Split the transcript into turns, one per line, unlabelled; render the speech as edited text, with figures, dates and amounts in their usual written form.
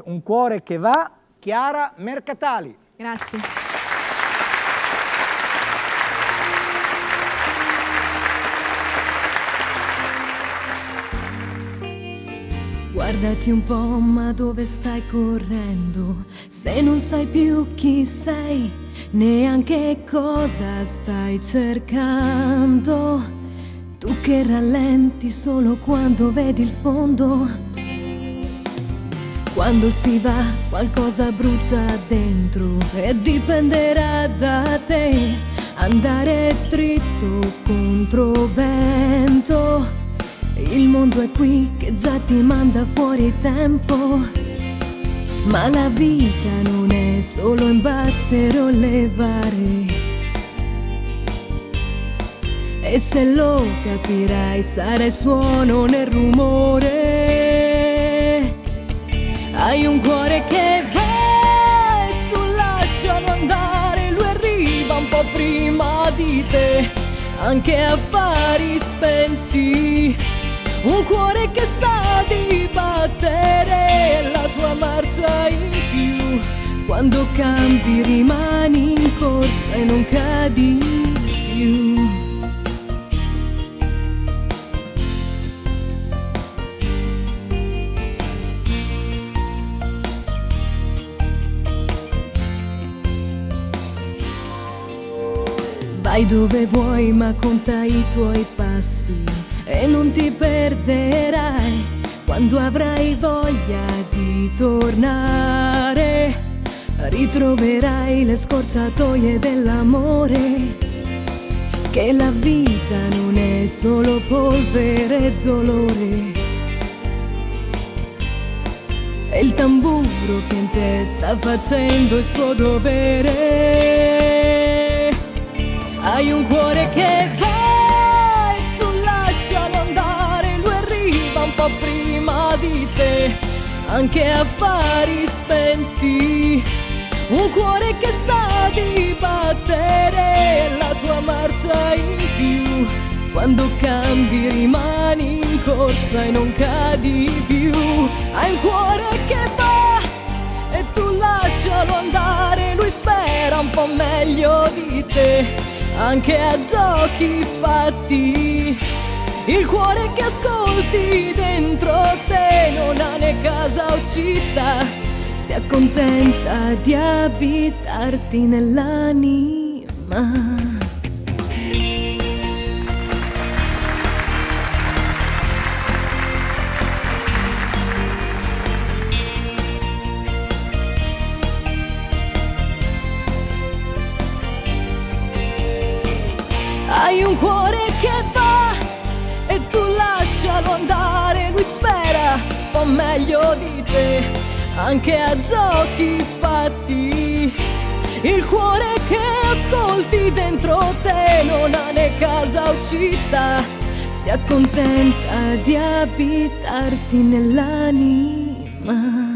Un cuore che va, Chiara Mercatali.
Grazie. Guardati un po', ma dove stai correndo? Se non sai più chi sei, neanche cosa stai cercando. Tu che rallenti solo quando vedi il fondo. Quando si va, qualcosa brucia dentro e dipenderà da te. Andare dritto contro vento. Il mondo è qui che già ti manda fuori tempo. Ma la vita non è solo imbattere o levare. E se lo capirai sarai suono nel rumore. Hai un cuore che va e tu lascialo andare. Lui arriva un po' prima di te, anche a affari spenti. Un cuore che sa di battere la tua marcia in più. Quando cambi rimani in corsa e non cadi più. Vai dove vuoi ma conta i tuoi passi e non ti perderai quando avrai voglia di tornare. Ritroverai le scorciatoie dell'amore, che la vita non è solo polvere e dolore. E il tamburo che in te sta facendo il suo dovere. Hai un cuore che va e tu lascialo andare. Lui arriva un po' prima di te, anche a affari spenti. Un cuore che sa di battere la tua marcia in più. Quando cambi rimani in corsa e non cadi più. Hai un cuore che va e tu lascialo andare. Lui spera un po' meglio di te, anche a giochi fatti. Il cuore che ascolti dentro te non ha né casa o città. Si accontenta di abitarti nell'anima. Hai un cuore che va e tu lascialo andare. Lui spera un po' meglio di te, anche a giochi fatti. Il cuore che ascolti dentro te non ha né casa o città. Si accontenta di abitarti nell'anima.